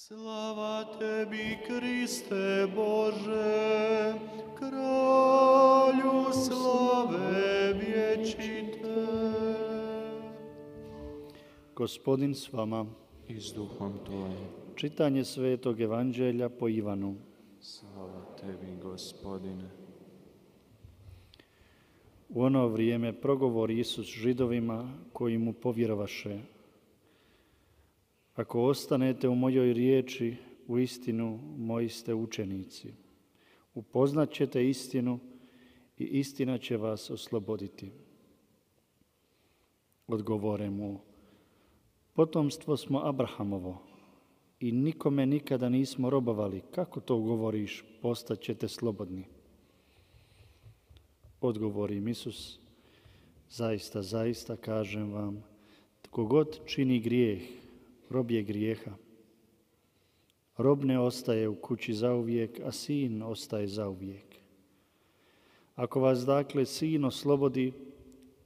Slava tebi, Kriste Bože, kralju slave vječite. Gospodin s vama. I s duhom tvojim. Čitanje Svetog Evanđelja po Ivanu. Slava tebi, Gospodine. U ono vrijeme progovori Isus Židovima koji mu povjerovaše: Ako ostanete u mojoj riječi, uistinu moji ste učenici. Upoznat ćete istinu i istina će vas osloboditi. Odgovore mu: Potomstvo smo Abrahamovo i nikome nikada nismo robovali. Kako to govoriš, postat ćete slobodni? Odgovori im Isus: Zaista, zaista kažem vam, tko god čini grijeh, rob je grijeha. Rob ne ostaje u kući zauvijek, a sin ostaje zauvijek. Ako vas dakle sin oslobodi,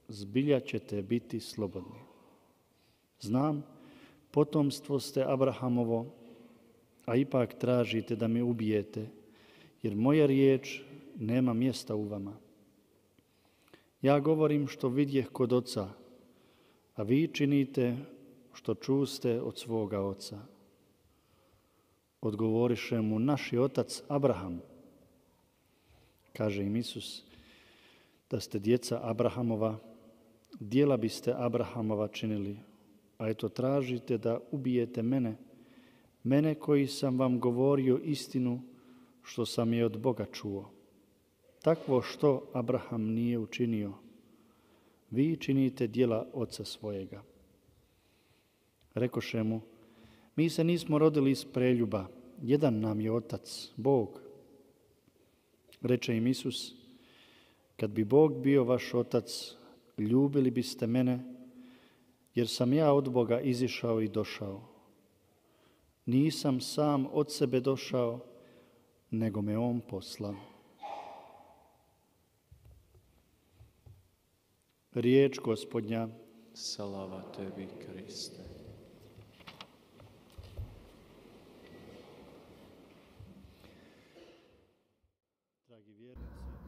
zbilja ćete biti slobodni. Znam, potomstvo ste Abrahamovo, a ipak tražite da me ubijete, jer moja riječ nema mjesta u vama. Ja govorim što vidjeh kod oca, a vi činite što čuste od svoga oca. Odgovoriše mu: Naš je otac Abraham. Kaže im Isus: Da ste djeca Abrahamova, djela biste Abrahamova činili, a eto tražite da ubijete mene koji sam vam govorio istinu što sam je od Boga čuo. Takvo što Abraham nije učinio, vi činite djela oca svojega. Rekoše mu: Mi se nismo rodili iz preljuba, jedan nam je otac, Bog. Reče im Isus: Kad bi Bog bio vaš otac, ljubili biste mene, jer sam ja od Boga izišao i došao. Nisam sam od sebe došao, nego me on poslao. Riječ Gospodnja. Slava tebi, Kriste.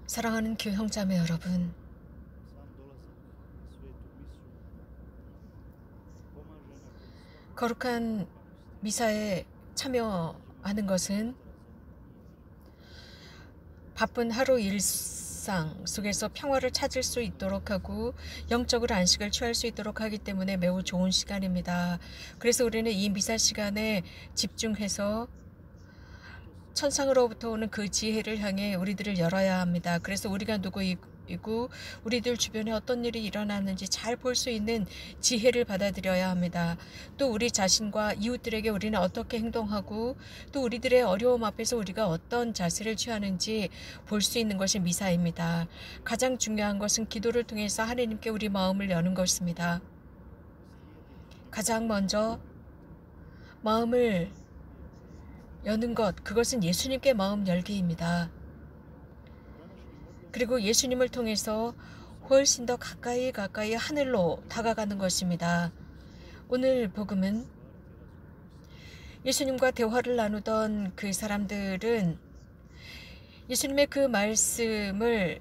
사랑하는 교형자매 여러분, 거룩한 미사에 참여하는 것은 바쁜 하루 일상 속에서 평화를 찾을 수 있도록 하고 영적으로 안식을 취할 수 있도록 하기 때문에 매우 좋은 시간입니다. 그래서 우리는 이 미사 시간에 집중해서 천상으로부터 오는 그 지혜를 향해 우리들을 열어야 합니다. 그래서 우리가 누구이고 우리들 주변에 어떤 일이 일어나는지 잘 볼 수 있는 지혜를 받아들여야 합니다. 또 우리 자신과 이웃들에게 우리는 어떻게 행동하고 또 우리들의 어려움 앞에서 우리가 어떤 자세를 취하는지 볼 수 있는 것이 미사입니다. 가장 중요한 것은 기도를 통해서 하나님께 우리 마음을 여는 것입니다. 가장 먼저 마음을 여는 것, 그것은 예수님께 마음 열기입니다. 그리고 예수님을 통해서 훨씬 더 가까이 하늘로 다가가는 것입니다. 오늘 복음은 예수님과 대화를 나누던 그 사람들은 예수님의 그 말씀을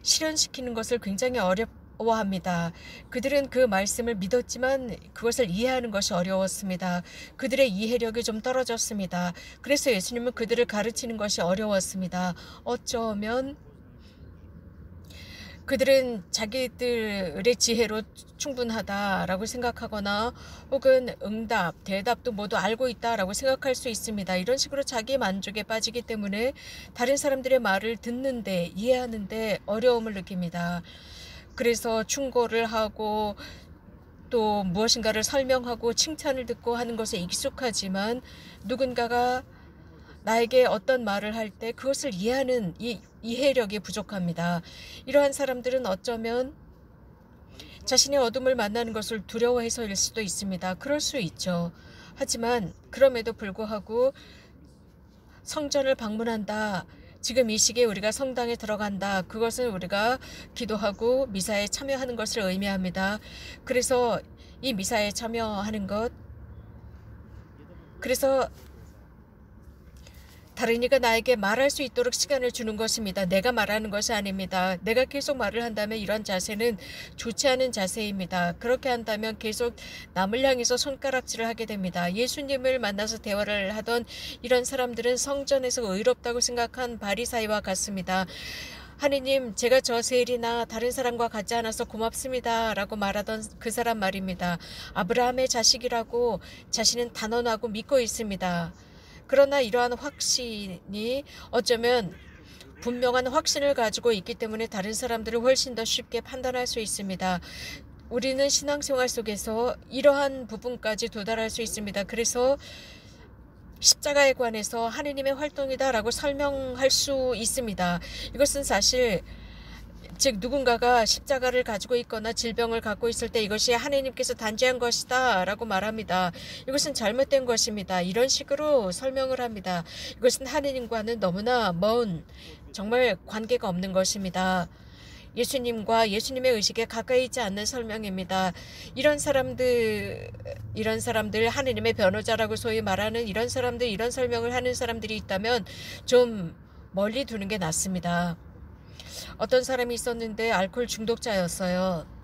실현시키는 것을 굉장히 어려워합니다. 그들은 그 말씀을 믿었지만 그것을 이해하는 것이 어려웠습니다. 그들의 이해력이 좀 떨어졌습니다. 그래서 예수님은 그들을 가르치는 것이 어려웠습니다. 어쩌면 그들은 자기들의 지혜로 충분하다라고 생각하거나 혹은 응답, 대답도 모두 알고 있다라고 생각할 수 있습니다. 이런 식으로 자기 만족에 빠지기 때문에 다른 사람들의 말을 듣는데, 이해하는데 어려움을 느낍니다. 그래서 충고를 하고 또 무엇인가를 설명하고 칭찬을 듣고 하는 것에 익숙하지만 누군가가 나에게 어떤 말을 할 때 그것을 이해하는 이해력이 부족합니다. 이러한 사람들은 어쩌면 자신의 어둠을 만나는 것을 두려워해서일 수도 있습니다. 그럴 수 있죠. 하지만 그럼에도 불구하고 성전을 방문한다. 지금 이 시기에 우리가 성당에 들어간다. 그것은 우리가 기도하고 미사에 참여하는 것을 의미합니다. 그래서 이 미사에 참여하는 것, 그래서 다른 이가 나에게 말할 수 있도록 시간을 주는 것입니다. 내가 말하는 것이 아닙니다. 내가 계속 말을 한다면 이런 자세는 좋지 않은 자세입니다. 그렇게 한다면 계속 남을 향해서 손가락질을 하게 됩니다. 예수님을 만나서 대화를 하던 이런 사람들은 성전에서 의롭다고 생각한 바리사이와 같습니다. 하느님, 제가 저 세일이나 다른 사람과 같지 않아서 고맙습니다 라고 말하던 그 사람 말입니다. 아브라함의 자식이라고 자신은 단언하고 믿고 있습니다. 그러나 이러한 확신이 어쩌면 분명한 확신을 가지고 있기 때문에 다른 사람들을 훨씬 더 쉽게 판단할 수 있습니다. 우리는 신앙생활 속에서 이러한 부분까지 도달할 수 있습니다. 그래서 십자가에 관해서 하느님의 활동이다라고 설명할 수 있습니다. 이것은 사실 즉 누군가가 십자가를 가지고 있거나 질병을 갖고 있을 때 이것이 하느님께서 단죄한 것이다 라고 말합니다. 이것은 잘못된 것입니다. 이런 식으로 설명을 합니다. 이것은 하느님과는 너무나 먼 정말 관계가 없는 것입니다. 예수님과 예수님의 의식에 가까이 있지 않는 설명입니다. 이런 사람들 하느님의 변호자라고 소위 말하는 이런 사람들, 이런 설명을 하는 사람들이 있다면 좀 멀리 두는 게 낫습니다. 어떤 사람이 있었는데 알코올 중독자였어요.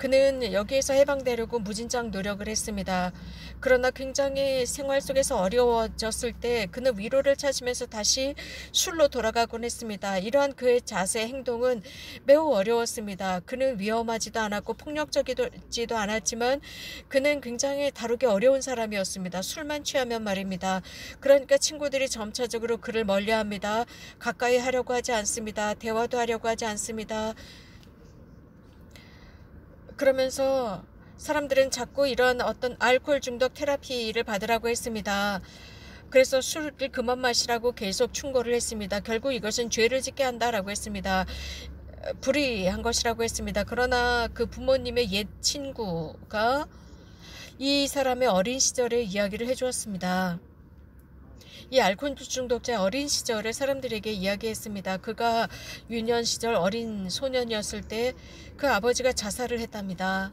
그는 여기에서 해방되려고 무진장 노력을 했습니다. 그러나 굉장히 생활 속에서 어려워졌을 때 그는 위로를 찾으면서 다시 술로 돌아가곤 했습니다. 이러한 그의 자세, 행동은 매우 어려웠습니다. 그는 위험하지도 않았고 폭력적이지도 않았지만 그는 굉장히 다루기 어려운 사람이었습니다. 술만 취하면 말입니다. 그러니까 친구들이 점차적으로 그를 멀리합니다. 가까이 하려고 하지 않습니다. 대화도 하려고 하지 않습니다. 그러면서 사람들은 자꾸 이런 어떤 알코올 중독 테라피를 받으라고 했습니다. 그래서 술을 그만 마시라고 계속 충고를 했습니다. 결국 이것은 죄를 짓게 한다라고 했습니다. 불의한 것이라고 했습니다. 그러나 그 부모님의 옛 친구가 이 사람의 어린 시절의 이야기를 해주었습니다. 이 알코올 중독자의 어린 시절을 사람들에게 이야기했습니다. 그가 유년 시절 어린 소년이었을 때 그 아버지가 자살을 했답니다.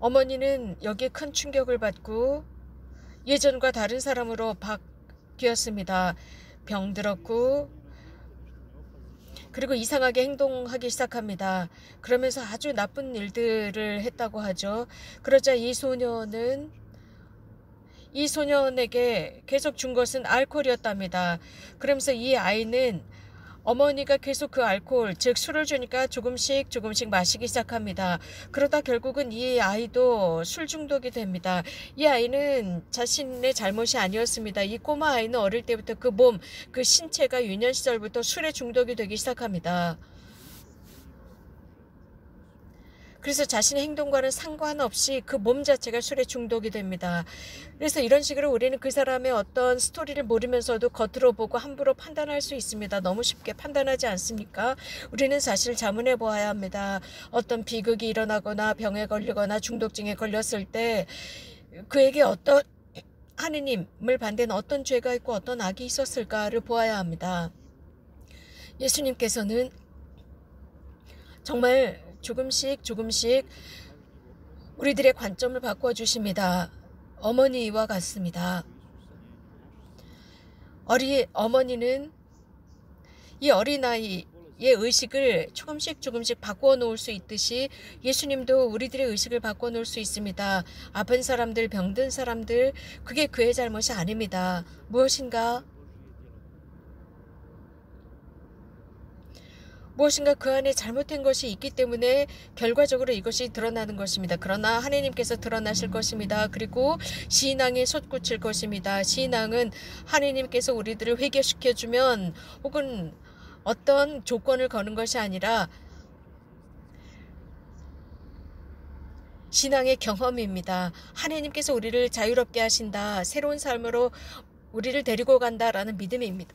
어머니는 여기에 큰 충격을 받고 예전과 다른 사람으로 바뀌었습니다. 병들었고 그리고 이상하게 행동하기 시작합니다. 그러면서 아주 나쁜 일들을 했다고 하죠. 그러자 이 소년에게 계속 준 것은 알코올이었답니다. 그러면서 이 아이는 어머니가 계속 그 알코올, 즉 술을 주니까 조금씩 마시기 시작합니다. 그러다 결국은 이 아이도 술 중독이 됩니다. 이 아이는 자신의 잘못이 아니었습니다. 이 꼬마 아이는 어릴 때부터 그 몸, 그 신체가 유년 시절부터 술에 중독이 되기 시작합니다. 그래서 자신의 행동과는 상관없이 그 몸 자체가 술에 중독이 됩니다. 그래서 이런 식으로 우리는 그 사람의 어떤 스토리를 모르면서도 겉으로 보고 함부로 판단할 수 있습니다. 너무 쉽게 판단하지 않습니까? 우리는 사실 자문해 보아야 합니다. 어떤 비극이 일어나거나 병에 걸리거나 중독증에 걸렸을 때 그에게 어떤 하느님을 반대는 어떤 죄가 있고 어떤 악이 있었을까를 보아야 합니다. 예수님께서는 정말 조금씩 우리들의 관점을 바꿔주십니다. 어머니와 같습니다. 어머니는 이 어린아이의 의식을 조금씩 바꾸어 놓을 수 있듯이 예수님도 우리들의 의식을 바꿔 놓을 수 있습니다. 아픈 사람들, 병든 사람들, 그게 그의 잘못이 아닙니다. 무엇인가 그 안에 잘못된 것이 있기 때문에 결과적으로 이것이 드러나는 것입니다. 그러나 하느님께서 드러나실 것입니다. 그리고 신앙에 솟구칠 것입니다. 신앙은 하느님께서 우리들을 회개시켜주면 혹은 어떤 조건을 거는 것이 아니라 신앙의 경험입니다. 하느님께서 우리를 자유롭게 하신다. 새로운 삶으로 우리를 데리고 간다라는 믿음입니다.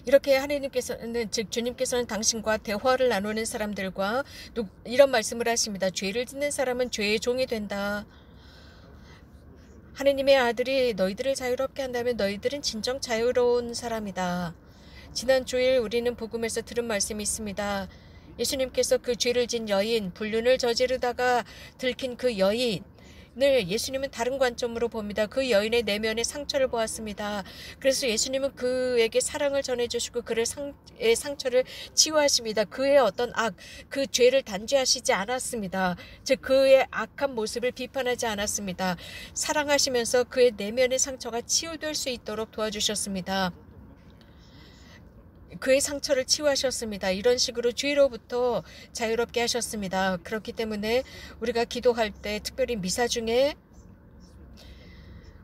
이렇게 하느님께서는 즉 주님께서는 당신과 대화를 나누는 사람들과 이런 말씀을 하십니다. 죄를 짓는 사람은 죄의 종이 된다. 하느님의 아들이 너희들을 자유롭게 한다면 너희들은 진정 자유로운 사람이다. 지난 주일 우리는 복음에서 들은 말씀이 있습니다. 예수님께서 그 죄를 진 여인, 불륜을 저지르다가 들킨 그 여인, 예수님은 다른 관점으로 봅니다. 그 여인의 내면의 상처를 보았습니다. 그래서 예수님은 그에게 사랑을 전해주시고 그의 상처를 치유하십니다. 그의 어떤 그 죄를 단죄하시지 않았습니다. 즉 그의 악한 모습을 비판하지 않았습니다. 사랑하시면서 그의 내면의 상처가 치유될 수 있도록 도와주셨습니다. 그의 상처를 치유하셨습니다. 이런 식으로 죄로부터 자유롭게 하셨습니다. 그렇기 때문에 우리가 기도할 때 특별히 미사 중에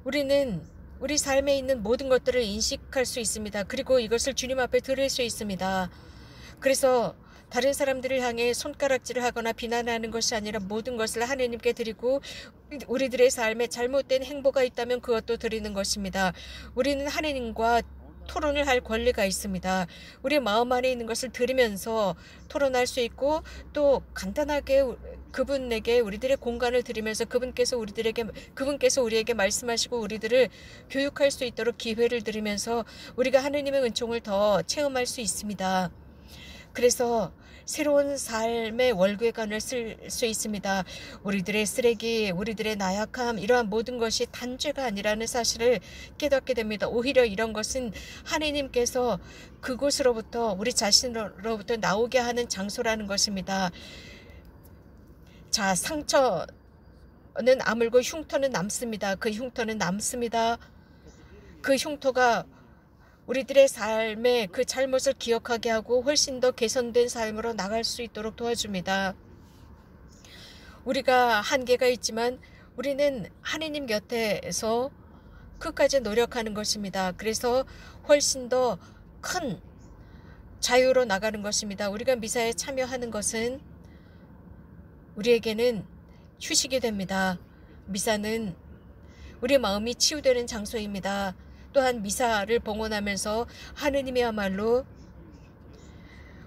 우리는 우리 삶에 있는 모든 것들을 인식할 수 있습니다. 그리고 이것을 주님 앞에 드릴 수 있습니다. 그래서 다른 사람들을 향해 손가락질을 하거나 비난하는 것이 아니라 모든 것을 하나님께 드리고 우리들의 삶에 잘못된 행보가 있다면 그것도 드리는 것입니다. 우리는 하나님과 토론을 할 권리가 있습니다. 우리 마음 안에 있는 것을 들으면서 토론할 수 있고 또 간단하게 그분에게 우리들의 공간을 드리면서 그분께서 우리에게 말씀하시고 우리들을 교육할 수 있도록 기회를 드리면서 우리가 하느님의 은총을 더 체험할 수 있습니다. 그래서 새로운 삶의 월궤관을 쓸 수 있습니다. 우리들의 쓰레기, 우리들의 나약함, 이러한 모든 것이 단죄가 아니라는 사실을 깨닫게 됩니다. 오히려 이런 것은 하나님께서 그곳으로부터 우리 자신으로부터 나오게 하는 장소라는 것입니다. 자, 상처는 아물고 흉터는 남습니다. 그 흉터는 남습니다. 그 흉터가 우리들의 삶에 그 잘못을 기억하게 하고 훨씬 더 개선된 삶으로 나갈 수 있도록 도와줍니다. 우리가 한계가 있지만 우리는 하나님 곁에서 끝까지 노력하는 것입니다. 그래서 훨씬 더 큰 자유로 나가는 것입니다. 우리가 미사에 참여하는 것은 우리에게는 휴식이 됩니다. 미사는 우리 마음이 치유되는 장소입니다. 또한 미사를 봉헌하면서 하느님이야말로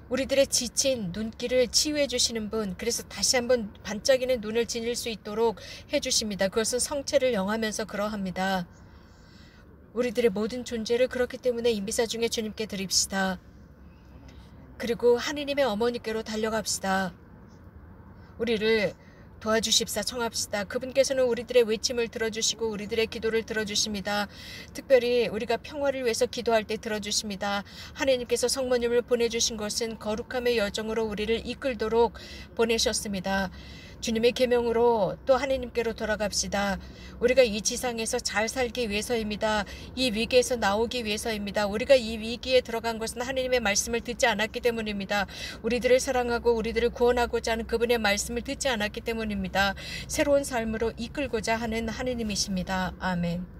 우리들의 지친 눈길을 치유해 주시는 분, 그래서 다시 한번 반짝이는 눈을 지닐 수 있도록 해주십니다. 그것은 성체를 영하면서 그러합니다. 우리들의 모든 존재를 그렇기 때문에 이 미사 중에 주님께 드립시다. 그리고 하느님의 어머니께로 달려갑시다. 우리를 도와주십사 청합시다. 그분께서는 우리들의 외침을 들어주시고 우리들의 기도를 들어주십니다. 특별히 우리가 평화를 위해서 기도할 때 들어주십니다. 하나님께서 성모님을 보내주신 것은 거룩함의 여정으로 우리를 이끌도록 보내셨습니다. 주님의 계명으로 또 하나님께로 돌아갑시다. 우리가 이 지상에서 잘 살기 위해서입니다. 이 위기에서 나오기 위해서입니다. 우리가 이 위기에 들어간 것은 하나님의 말씀을 듣지 않았기 때문입니다. 우리들을 사랑하고 우리들을 구원하고자 하는 그분의 말씀을 듣지 않았기 때문입니다. 새로운 삶으로 이끌고자 하는 하나님이십니다. 아멘.